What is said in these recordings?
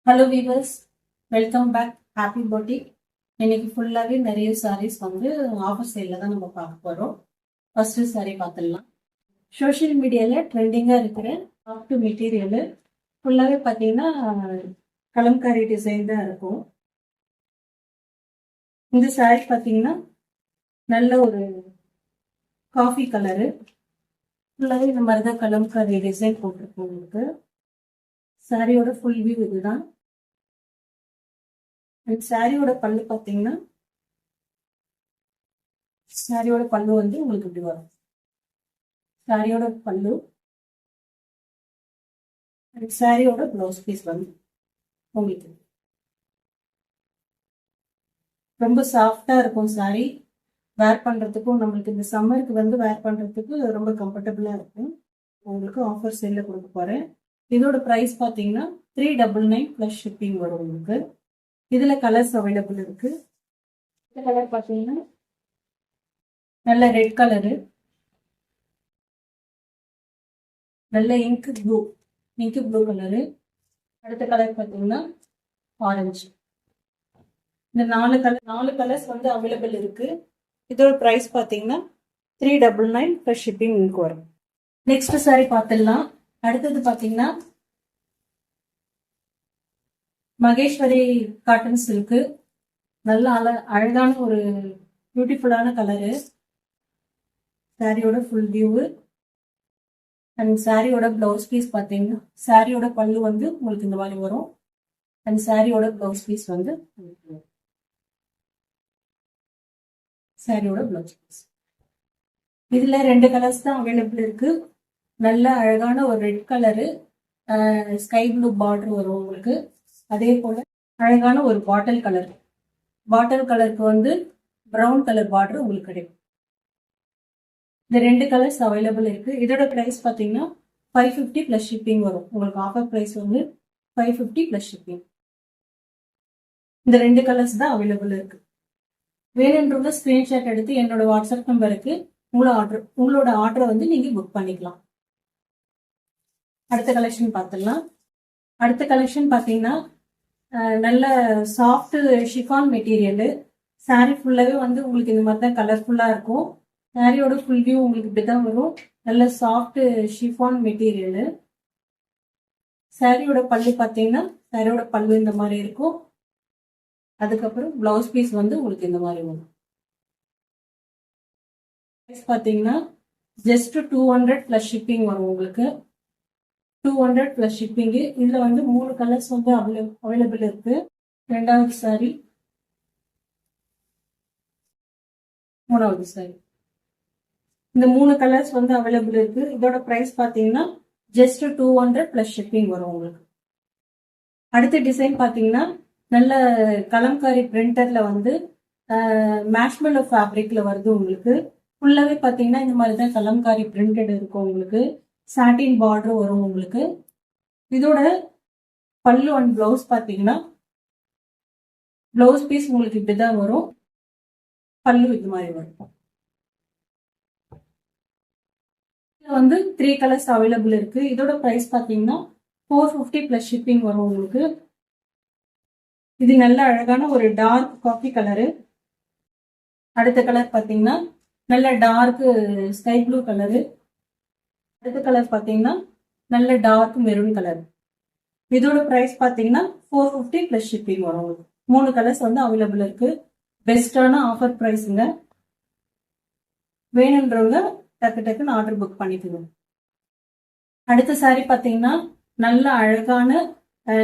Hello viewers, welcome back. Happy birthday. இன்னைக்கு ஃபுல்லாகவே நிறைய சாரீஸ் வந்து ஆஃபர் சேலில் தான் நம்ம பார்க்க போகிறோம். ஃபர்ஸ்ட் சாரீ பார்த்துடலாம். சோஷியல் மீடியாவில் ட்ரெண்டிங்காக இருக்கிற சாஃப்ட் மெட்டீரியலு ஃபுல்லாகவே பார்த்தீங்கன்னா கலம்காரி டிசைன் தான் இருக்கும். இந்த சாரீ பார்த்தீங்கன்னா நல்ல ஒரு காஃபி கலரு, ஃபுல்லாகவே இந்த மாதிரி தான் கலம்காரி டிசைன் போட்டிருக்கோம். உங்களுக்கு சாரியோட ஃபுல் வியூ இதுதான். சாரியோட பல்லு பார்த்தீங்கன்னா சாரியோட பல்லு வந்து உங்களுக்கு இப்படி வரும். சாரியோட பல்லு சாரியோட பிளவுஸ் பீஸ் வந்து உங்களுக்கு ரொம்ப சாஃப்டா இருக்கும். சாரி வேர் பண்றதுக்கும் நம்மளுக்கு இந்த சம்மருக்கு வந்து வேர் பண்றதுக்கு ரொம்ப கம்ஃபர்டபுளா இருக்கும். உங்களுக்கு ஆஃபர் சேல்ல கொடுக்க போறேன். இதோட பிரைஸ் பார்த்தீங்கன்னா 399 பிளஸ் ஷிப்பிங் வரும் உங்களுக்கு. இதுல கலர்ஸ் அவைலபிள் இருக்கு. இந்த கலர் பார்த்தீங்கன்னா நல்ல ரெட் கலரு, நல்ல இங்க் ப்ளூ கலரு. அடுத்த கலர் பார்த்தீங்கன்னா ஆரஞ்சு. இந்த நாலு கலர்ஸ் வந்து அவைலபிள் இருக்கு. இதோட பிரைஸ் பார்த்தீங்கன்னா 399 பிளஸ் ஷிப்பிங் உங்களுக்கு வரும். நெக்ஸ்ட் சாரி பார்த்துடலாம். அடுத்தது பார்த்தீங்கன்னா மகேஸ்வரி காட்டன் சில்க்கு. நல்ல அழகான ஒரு பியூட்டிஃபுல்லான கலரு. சாரியோட ஃபுல் வியூவு அண்ட் சாரியோட பிளவுஸ் பீஸ் பார்த்தீங்கன்னா சாரியோட பல்லு வந்து உங்களுக்கு இந்த மாதிரி வரும். அண்ட் சாரியோட பிளவுஸ் பீஸ் வந்து சாரியோட பிளவுஸ் பீஸ். இதுல 2 கலர்ஸ் தான் அவைலபிள் இருக்கு. நல்ல அழகான ஒரு red colour, sky blue border வரும் உங்களுக்கு. அதே போல அழகான ஒரு பாட்டில் கலருக்கு வந்து ப்ரௌன் கலர் பார்டர் உங்களுக்கு கிடைக்கும். இந்த 2 கலர்ஸ் அவைலபிள் இருக்கு. இதோட பிரைஸ் பார்த்தீங்கன்னா 550 பிளஸ் ஷிப்பிங் வரும் உங்களுக்கு. ஆஃபர் பிரைஸ் வந்து 550 பிளஸ் ஷிப்பிங். இந்த 2 கலர்ஸ் தான் அவைலபிள் இருக்கு. வேணுன்றவங்க ஸ்கிரீன்ஷாட் எடுத்து என்னோட வாட்ஸ்அப் நம்பருக்கு உங்களோட ஆர்டரை வந்து நீங்க புக் பண்ணிக்கலாம். அடுத்த கலெக்ஷன் பார்த்துடலாம். அடுத்த கலெக்ஷன் பார்த்தீங்கன்னா நல்ல சாஃப்ட் ஷிஃபான் மெட்டீரியலு. சாரி ஃபுல்லாகவே வந்து உங்களுக்கு இந்த மாதிரி தான் கலர்ஃபுல்லாக இருக்கும். சாரியோட ஃபுல் வியூ உங்களுக்கு இப்படி தான் வரும். நல்ல சாஃப்ட் ஷிஃபான் மெட்டீரியலு. சாரியோட பல்லு பார்த்தீங்கன்னா சாரியோட பல்லு இந்த மாதிரி இருக்கும். அதுக்கப்புறம் பிளவுஸ் பீஸ் வந்து உங்களுக்கு இந்த மாதிரி வரும். ப்ரைஸ் பார்த்தீங்கன்னா ஜஸ்ட் 200 பிளஸ் ஷிப்பிங் வரும் உங்களுக்கு. 200 பிளஸ் ஷிப்பிங்கு. இதுல வந்து 3 கலர்ஸ் வந்து அவைலபிள் இருக்கு. ரெண்டாவது சாரி, மூணாவது சாரி, இந்த 3 கலர்ஸ் வந்து அவைலபிள் இருக்கு. இதோட பிரைஸ் பாத்தீங்கன்னா ஜஸ்ட் 200 பிளஸ் ஷிப்பிங் வரும் உங்களுக்கு. அடுத்த டிசைன் பாத்தீங்கன்னா நல்ல கலம்காரி பிரிண்டர்ல வந்து மேஷ்மெல்லோ ஃபேப்ரிக்ல வருது உங்களுக்கு. ஃபுல்லாவே பாத்தீங்கன்னா இந்த மாதிரி தான் கலம்காரி பிரிண்டட் இருக்கும் உங்களுக்கு. சாட்டின் பார்டர் வரும் உங்களுக்கு. இதோட பல்லு அண்ட் பிளவுஸ் பார்த்தீங்கன்னா பிளவுஸ் பீஸ் உங்களுக்கு இப்படிதான் வரும். பல்லு இது மாதிரி வரும். இதுல வந்து 3 கலர்ஸ் அவைலபிள் இருக்கு. இதோட பிரைஸ் பார்த்தீங்கன்னா 450 பிளஸ் ஷிப்பிங் வரும் உங்களுக்கு. இது நல்ல அழகான ஒரு டார்க் காஃபி கலரு. அடுத்த கலர் பார்த்தீங்கன்னா நல்ல டார்க் ஸ்கை ப்ளூ கலரு. அடுத்த கலர் பார்த்தீங்கன்னா நல்ல டார்க் மெரூன் கலர். இதோட பிரைஸ் பார்த்தீங்கன்னா 450 பிளஸ் ஷிப்பிங் வரும். 3 கலர்ஸ் வந்து அவைலபிள் இருக்கு. பெஸ்டான ஆஃபர் பிரைஸுங்க. வேணுன்றவங்க டக்குன்னு ஆர்டர் புக் பண்ணிக்கணும். அடுத்த சாரி பார்த்தீங்கன்னா நல்ல அழகான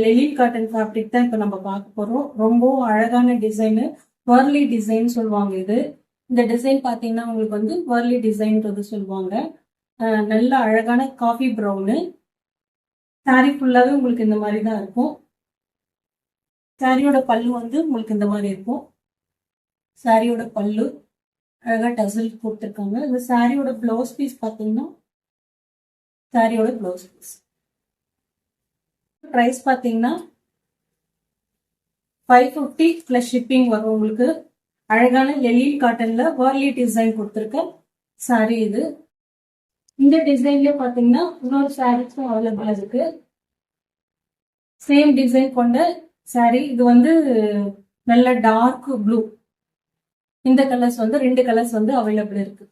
லெலின் காட்டன் ஃபேப்ரிக் தான் இப்போ நம்ம பார்க்க போறோம். ரொம்ப அழகான டிசைனு, வர்லி டிசைன் சொல்லுவாங்க இது. இந்த டிசைன் பார்த்தீங்கன்னா உங்களுக்கு வந்து வர்லி டிசைன்றது சொல்லுவாங்க. நல்ல அழகான காஃபி ப்ரௌனு. சாரி ஃபுல்லாவே உங்களுக்கு இந்த மாதிரி தான் இருக்கும். சாரியோட பல்லு வந்து உங்களுக்கு இந்த மாதிரி இருக்கும். சாரியோட பல்லு அழகா டசல் கொடுத்துருக்காங்க. இந்த சாரியோட பிளவுஸ் பீஸ் பார்த்தீங்கன்னா சாரியோட பிளவுஸ் பீஸ் பிரைஸ் பார்த்தீங்கன்னா 550 பிளஸ் ஷிப்பிங் வரும் உங்களுக்கு. அழகான லெலின் காட்டன்ல வர்லி டிசைன் கொடுத்துருக்க சாரி இது. இந்த டிசைன்லயே பாத்தீங்கன்னா இன்னொரு சாரீஸும் அவைலபிள் இருக்கு. சேம் டிசைன் கொண்ட saree. இது வந்து நல்ல டார்க் ப்ளூ. இந்த கலர்ஸ் வந்து 2 கலர்ஸ் வந்து அவைலபிள் இருக்கு.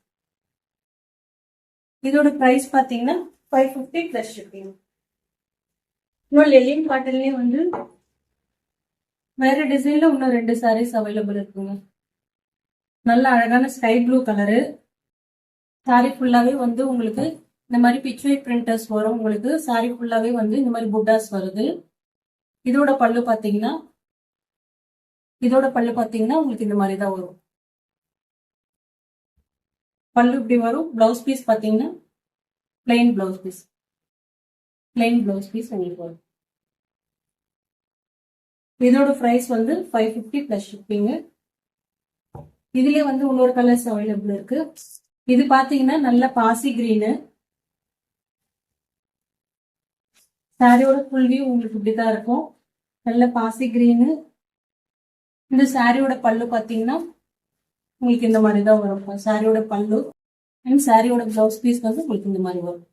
இதோட பிரைஸ் பாத்தீங்கன்னா 550 பிளஸ் ஷிப்பிங். இன்னும் லெலின் காட்டன்லயே வந்து வேற டிசைன்ல இன்னும் 2 sarees அவைலபிள் இருக்குங்க. நல்ல அழகான ஸ்கை ப்ளூ கலரு. சாரி ஃபுல்லாவே வந்து உங்களுக்கு இந்த மாதிரி பிச்வே பிரிண்டர்ஸ் வரும். உங்களுக்கு சாரி ஃபுல்லாவே வந்து இந்த மாதிரி புட்டாஸ் வருது. இதோட பல்லு பாத்தீங்கன்னா உங்களுக்கு இந்த மாதிரி தான் வரும். பல்லு இப்படி வரும். பிளவுஸ் பீஸ் பாத்தீங்கன்னா பிளெயின் பிளவுஸ் பீஸ் உங்களுக்கு வரும். இதோட பிரைஸ் வந்து 550 பிளஸ் ஷிப்பிங். இதுலயே வந்து இன்னொரு கலர்ஸ் அவைலபிள் இருக்கு. இது பாத்தீங்கன்னா நல்ல பாசி கிரீனு. சாரியோட ஃபுல் வியூ உங்களுக்கு இப்படிதான் இருக்கும். நல்ல பாசி கிரீனு. இந்த சாரியோட பல்லு பாத்தீங்கன்னா உங்களுக்கு இந்த மாதிரி தான் வரும். சாரியோட பல்லு அண்ட் சாரியோட பிளவுஸ் பீஸ் வந்து உங்களுக்கு இந்த மாதிரி வரும்.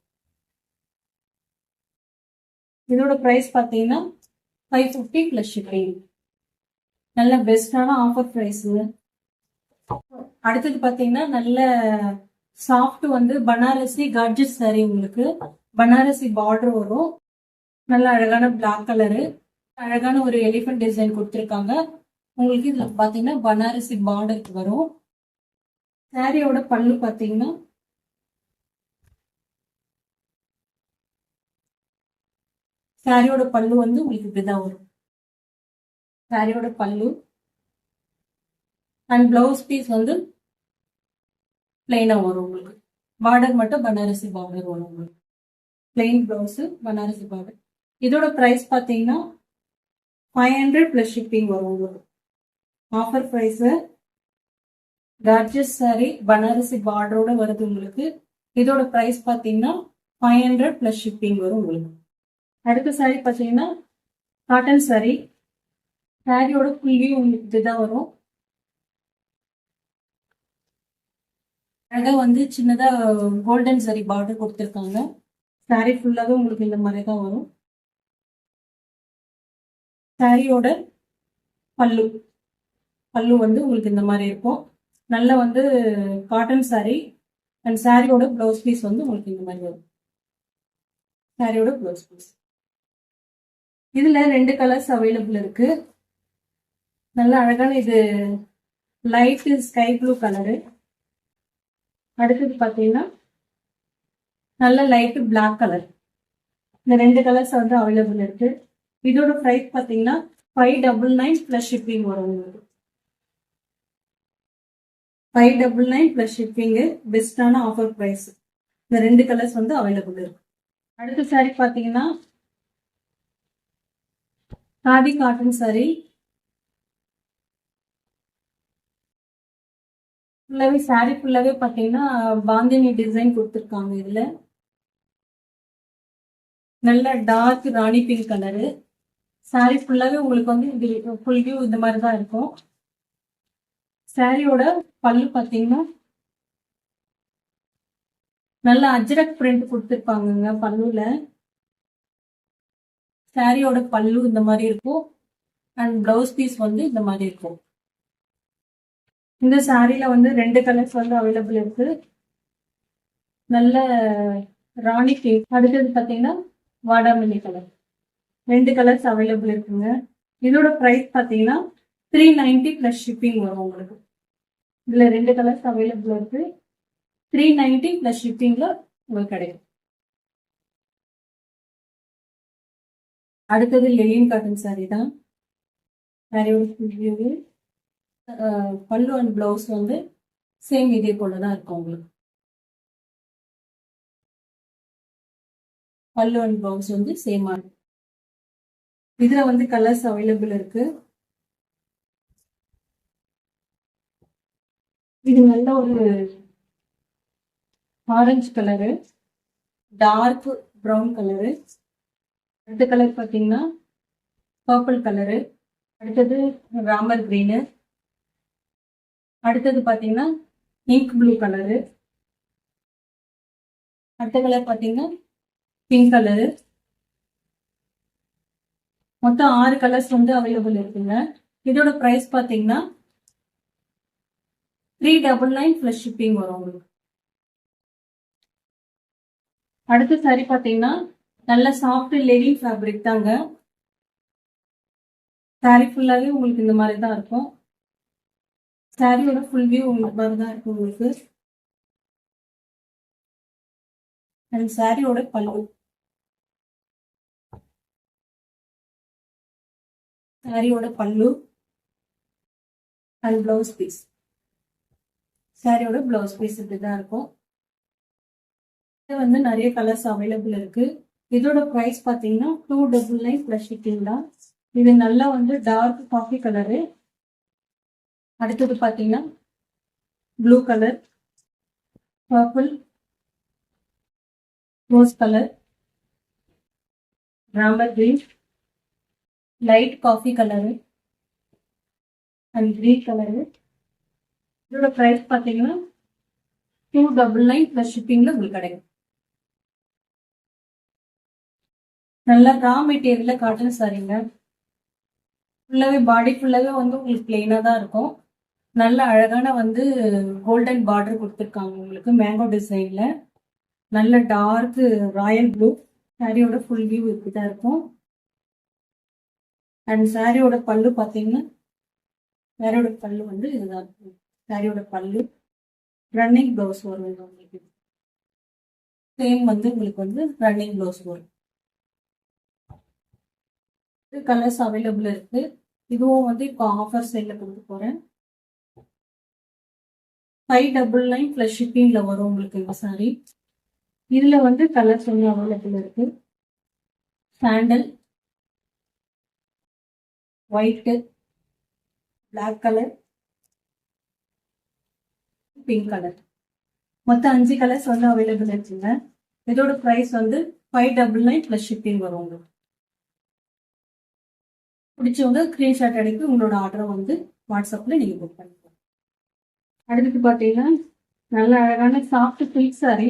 இதோட பிரைஸ் பாத்தீங்கன்னா 550 பிளஸ் ஷிப்பிங். நல்ல பெஸ்டான ஆஃபர் பிரைஸுங்க. அடுத்தது பாத்தீங்கன்னா நல்ல சாஃப்ட் வந்து பனாரசி கார்ஜஸ் சாரி. உங்களுக்கு பனாரசி பார்டர் வரும். நல்ல அழகான பிளாக் கலரு. அழகான ஒரு எலிஃபென்ட் டிசைன் கொடுத்துருக்காங்க. உங்களுக்கு இதுல பாத்தீங்கன்னா பனாரசி பார்டருக்கு வரும். சாரியோட பல்லு பாத்தீங்கன்னா சாரியோட பல்லு வந்து உங்களுக்கு இப்படிதான் வரும். சாரியோட பல்லு அண்ட் பிளவுஸ் பீஸ் வந்து பிளைனா வரும். உங்களுக்கு பார்டர் மட்டும் பனாரசி பார்டர் வரும். உங்களுக்கு பிளைன் பிளவுஸ் பனாரசி பார்டர். இதோட பிரைஸ் பாத்தீங்கன்னா 500 பிளஸ் ஷிப்பிங் வரும். உங்களுக்கு offer price. Gorgeous sari Banarasi பார்டரோட வருது உங்களுக்கு. இதோட பிரைஸ் பாத்தீங்கன்னா 500 பிளஸ் ஷிப்பிங் வரும் உங்களுக்கு. அடுத்த சாரி பாத்தீங்கன்னா காட்டன் சாரி. சாரியோட ஃபுல் வியூ உங்களுக்கு இதுதான் வரும். அழகா வந்து சின்னதா கோல்டன் சரி பார்டர் கொடுத்துருக்காங்க. சாரி ஃபுல்லாவே உங்களுக்கு இந்த மாதிரி தான் வரும். சாரியோட பல்லு வந்து உங்களுக்கு இந்த மாதிரி இருக்கும். நல்ல வந்து காட்டன் சாரி அண்ட் சாரியோட பிளவுஸ் பீஸ் வந்து உங்களுக்கு இந்த மாதிரி வரும். சாரியோட பிளவுஸ் பீஸ். இதுல 2 கலர்ஸ் அவைலபிள் இருக்கு. நல்ல அழகான இது லைட் ஸ்கை ப்ளூ கலரு. அடுத்தது பாத்தீங்கன்னா நல்ல லைட் பிளாக் கலர். இந்த 2 கலர்ஸ் வந்து அவைலபிள் இருக்கு. இதோட பிரைஸ் பாத்தீங்கன்னா 599 பிளஸ் ஷிப்பிங் வரும் உங்களுக்கு. 599 பிளஸ் ஷிப்பிங். பெஸ்டான ஆஃபர் பிரைஸ். இந்த 2 கலர்ஸ் வந்து அவைலபிள் இருக்கு. அடுத்த சாரி பாத்தீங்கன்னா காதி காட்டன் சாரி. ஃபுல்லாவே சாரி ஃபுல்லாவே பாத்தீங்கன்னா பாந்தினி டிசைன் கொடுத்துருக்காங்க. இதுல நல்ல டார்க் ராணி பிங்க் கலரு. சாரி ஃபுல்லாவே உங்களுக்கு வந்து இது ஃபுல் வியூ இந்த மாதிரி தான் இருக்கும். சாரியோட பல்லு பாத்தீங்கன்னா நல்ல அஜ்ரக் பிரிண்ட் கொடுத்துருப்பாங்க பல்லுல. சாரியோட பல்லு இந்த மாதிரி இருக்கும் அண்ட் பிளவுஸ் பீஸ் வந்து இந்த மாதிரி இருக்கும். இந்த சாரியில வந்து 2 கலர்ஸ் வந்து அவைலபிள் இருக்கு. நல்ல ராணி பிங்க். அடுத்தது பாத்தீங்கன்னா வாடாமல்லி கலர். 2 கலர்ஸ் அவைலபிள் இருக்குங்க. இதோட பிரைஸ் பாத்தீங்கன்னா 390 பிளஸ் ஷிப்பிங் வரும் உங்களுக்கு. இதுல 2 கலர்ஸ் அவைலபிள் இருக்கு. 390 பிளஸ் ஷிப்பிங்ல உங்களுக்கு கிடைக்கும். அடுத்தது லெனின் காட்டன் சாரி தான். சாரியோட ஃபுல் வியூ. பல்லு அண்ட் பிளவுஸ் வந்து சேம் இதே போலதான் இருக்கும் உங்களுக்கு. பல்லு அண்ட் பிளவுஸ் வந்து சேமா இருக்கும். இதுல வந்து கலர்ஸ் அவைலபிள் இருக்கு. இது நல்ல ஒரு orange colour, dark brown colour. அடுத்த கலர் பாத்தீங்கன்னா பர்பிள் கலரு. அடுத்தது ராமர் கிரீனு. அடுத்தது பாத்தீங்கன்னா இங்க் ப்ளூ கலரு. அடுத்த கலர் பாத்தீங்கன்னா பிங்க் கலரு. மொத்தம் 6 கலர்ஸ் வந்து அவைலபிள் இருக்குங்க. இதோட பிரைஸ் பாத்தீங்கன்னா 399 பிளஸ் ஷிப்பிங் வரும் உங்களுக்கு. அடுத்த சாரி பாத்தீங்கன்னா நல்ல சாஃப்ட் லெனின் ஃபேப்ரிக் தாங்க. சாரி ஃபுல்லாவே உங்களுக்கு இந்த மாதிரி தான் இருக்கும். சாரியோட ஃபுல் வியூ உங்களுக்கு மாதிரி தான் இருக்கும் உங்களுக்கு. அண்ட் சாரியோட பல்லு, சாரியோட பல்லு அண்ட் பிளவுஸ் பீஸ். சாரியோட பிளவுஸ் பீஸ் இப்படிதான் இருக்கும். இது வந்து நிறைய கலர்ஸ் அவைலபிள் இருக்கு. இதோட பிரைஸ் பாத்தீங்கன்னா 299 பிளஸ் ஷிப்பிங் தான். இது நல்லா வந்து டார்க் காஃபி கலரு. அடுத்தது பாத்தீங்கன்னா blue colour, purple, rose colour, Ramar green, light coffee colour and green colour. இதோட பிரைஸ் பாத்தீங்கன்னா 299 பிளஸ் ஷிப்பிங்ல உங்களுக்கு கிடைக்கும். நல்லா ரா மெட்டீரியல்ல காட்டன் சாரீங்க. ஃபுல்லாவே பாடி ஃபுல்லாவே வந்து உங்களுக்கு பிளெயினா தான் இருக்கும். நல்ல அழகான வந்து கோல்டன் பார்டர் கொடுத்துருக்காங்க உங்களுக்கு மேங்கோ டிசைன்ல. நல்ல டார்க் ராயல் ப்ளூ. சாரியோட ஃபுல் வியூ இப்படிதான் இருக்கும். அண்ட் சாரியோட பல்லு பாத்தீங்கன்னா சாரியோட பல்லு வந்து இதுதான் இருக்கும். சாரியோட பல்லு ரன்னிங் ப்ளவுஸ் வரும் உங்களுக்கு. சேம் வந்து உங்களுக்கு வந்து ரன்னிங் ப்ளவுஸ் வரும். கலர்ஸ் அவைலபிள் இருக்கு. இதுவும் வந்து இப்போ ஆஃபர் சேல்ல கொடுத்து போறேன். 599 பிளஸ் ஷிப்பிங்ல வரும் உங்களுக்கு இந்த சாரி. இதுல வந்து கலர்ஸ் வந்து அவைலபிள் இருக்கு. Sandal, white, black colour, pink colour. மொத்தம் 5 கலர்ஸ் வந்து அவைலபிள் இருக்குங்க. இதோட பிரைஸ் வந்து 599 பிளஸ் ஷிப்பிங் வரும் உங்களுக்கு. பிடிச்சவங்க ஸ்கிரீன்ஷாட் எடுத்து உங்களோட ஆர்டரை வந்து வாட்ஸ்அப்ல நீங்க புக் பண்ணிக்கலாம். அடுத்து பாத்தீங்கன்னா நல்ல அழகான சாஃப்ட் சில்க் சாரி.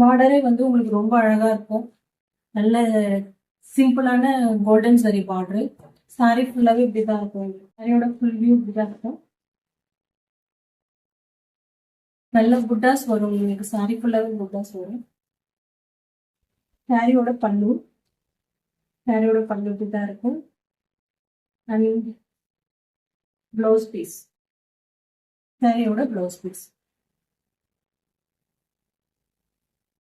பார்டரே வந்து உங்களுக்கு ரொம்ப அழகா இருக்கும். நல்ல சிம்பிளான கோல்டன் சாரி பார்டர். சாரி ஃபுல்லாவே இப்படிதான் இருக்கும். சாரியோட ஃபுல் வியூ இப்படிதான் இருக்கும். நல்ல புட்டாஸ் வரும் உங்களுக்கு. சாரி ஃபுல்லாவே புட்டாஸ் வரும். சாரியோட பல்லு, சாரியோட பல்லு இப்படிதான் இருக்கும். அண்ட் பிளவுஸ் பீஸ், சாரியோட பிளவுஸ் பீஸ்.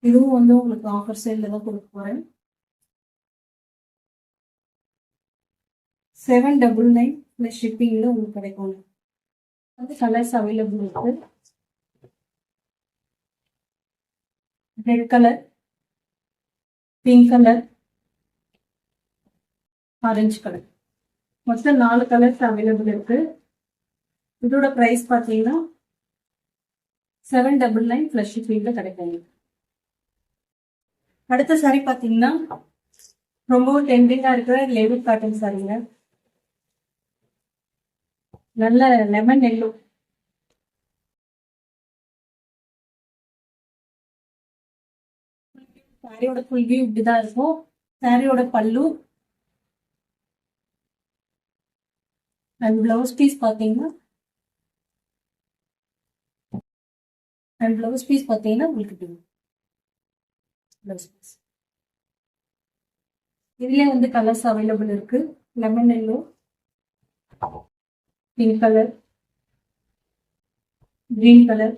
இதுவும் வந்து உங்களுக்கு ஆஃபர் சேல்ல தான் கொடுக்க போறேன். 799 பிளஸ் ஷிப்பிங்ல உங்களுக்கு கிடைக்கும். வந்து கலர்ஸ் அவைலபிள் இருக்கு. Red colour, pink colour, orange colour. மொத்தம் 4 கலர்ஸ் அவைலபிள் இருக்கு. இதோட பிரைஸ் பாத்தீங்கன்னா 799 பிளஸ் ஷிப்பிங்ல கிடைக்கும். அடுத்த சாரி பாத்தீங்கன்னா ரொம்ப டெண்டிங்கா இருக்கிற லேவிட் காட்டன் சாரிங்க. நல்ல லெமன் எல்லோ. சாரியோட ஃபுல் வியூ இப்படிதான் இருக்கும். சாரியோட பல்லு அண்ட் பிளவுஸ் பீஸ் பாத்தீங்கன்னா உங்களுக்கு பிளவுஸ் பீஸ். இதுலயே வந்து கலர்ஸ் அவைலபிள் இருக்கு. Lemon yellow, pink colour, green colour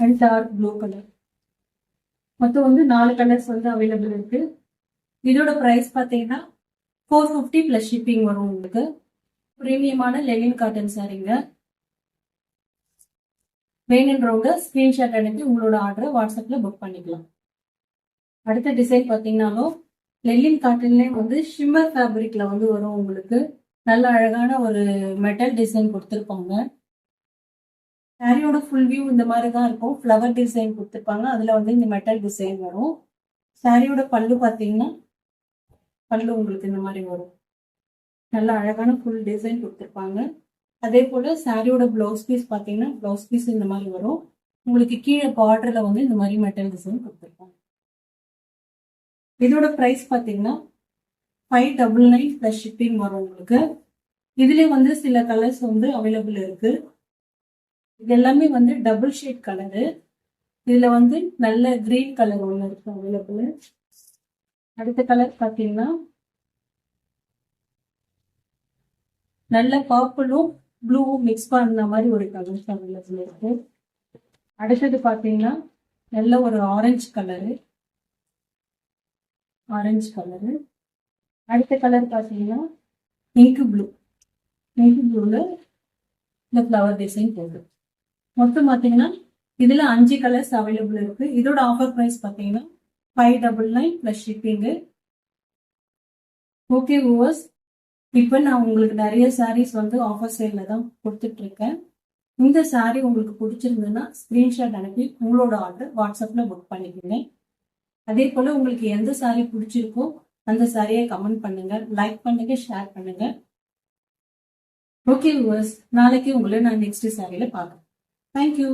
and dark blue colour. மொத்தம் வந்து 4 கலர்ஸ் வந்து அவைலபிள் இருக்கு. இதோட பிரைஸ் பாத்தீங்கன்னா 450 பிளஸ் ஷிப்பிங் வரும் உங்களுக்கு. பிரீமியமான லெனின் காட்டன் சாரீங்க. வேணுன்றவங்க ஸ்கிரீன்ஷாட் அனுப்பி உங்களோட ஆர்டரை வாட்ஸ்அப்ல புக் பண்ணிக்கலாம். அடுத்த டிசைன் பாத்தீங்கன்னாலும் லெனின் காட்டன்லேயே வந்து ஷிம்மர் ஃபேப்ரிக்ல வந்து வரும் உங்களுக்கு. நல்ல அழகான ஒரு மெட்டல் டிசைன் கொடுத்துருப்பாங்க. சாரியோட ஃபுல் வியூ இந்த மாதிரி தான் இருக்கும். ஃப்ளவர் டிசைன் கொடுத்துருப்பாங்க. அதுல வந்து இந்த மெட்டல் டிசைன் வரும். சாரியோட பல்லு பாத்தீங்கன்னா பல்லு உங்களுக்கு இந்த மாதிரி வரும். நல்ல அழகான ஃபுல் டிசைன் கொடுத்துருப்பாங்க. அதே போல சாரியோட பிளவுஸ் பீஸ் பாத்தீங்கன்னா பிளவுஸ் பீஸ் இந்த மாதிரி வரும். உங்களுக்கு கீழே பார்டர்ல வந்து இந்த மாதிரி மெட்டல் டிசைன் கொடுத்துருக்காங்க. இதோட பிரைஸ் பார்த்தீங்கன்னா 599 ப்ளஸ் ஷிப்பிங் வரும் உங்களுக்கு. இதுல வந்து சில கலர்ஸ் வந்து அவைலபிள் இருக்கு. இது எல்லாமே வந்து டபுள் ஷேட் கலரு. இதுல வந்து நல்ல கிரீன் கலர் ஒன்று இருக்கு அவைலபிள். அடுத்த கலர் பார்த்தீங்கன்னா நல்ல பர்பிளும் ப்ளூவும் மிக்ஸ் பண்ண மாதிரி ஒரு கலர்ஸ் அவைலபிள் இருக்கு. அடுத்தது பார்த்தீங்கன்னா நல்ல ஒரு ஆரஞ்சு கலரு. அடுத்த கலர் பார்த்தீங்கன்னா பிங்க் ப்ளூ. ப்ளூல இந்த ஃப்ளவர் டிசைன் போகுது. மொத்தம் பார்த்தீங்கன்னா இதுல 5 கலர்ஸ் அவைலபிள் இருக்கு. இதோட ஆஃபர் பிரைஸ் பார்த்தீங்கன்னா 599 ப்ளஸ் ஷிப்பிங்கு. ஓகே வியூவர்ஸ், இப்போ நான் உங்களுக்கு நிறைய சாரீஸ் வந்து ஆஃபர் சேல்ல தான் கொடுத்துட்டு இருக்கேன். இந்த சாரீ உங்களுக்கு பிடிச்சிருந்ததுன்னா ஸ்கிரீன்ஷாட் அனுப்பி உங்களோட ஆர்டர் வாட்ஸ்அப்ல புக் பண்ணிக்கோங்க. அதே போல உங்களுக்கு எந்த சாரீ பிடிச்சிருக்கோ அந்த சாரியை கமெண்ட் பண்ணுங்க, லைக் பண்ணுங்க, ஷேர் பண்ணுங்க. ஓகே வியூவர்ஸ், நாளைக்கு உங்களை நான் நெக்ஸ்ட் சாரியில பார்க்குறேன். தேங்க்யூ.